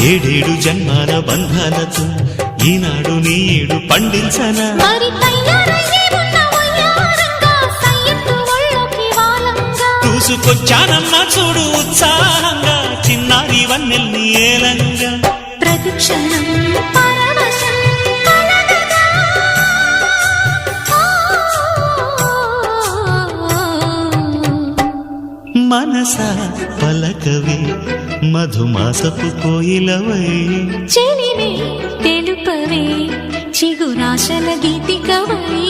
ఏడేడు జన్మాల బంధాలతో ఈనాడు నీడు పండించనా చూసుకొచ్చానమ్మా చూడు ఉత్సాహంగా చిన్నారి వన్నెల్ని ఏలంగా ప్రతిక్షణం మనసా పలకవే మధుమాసపు కోయిలవై చెలివే తెలుపవే చిగురాశల గీతికవై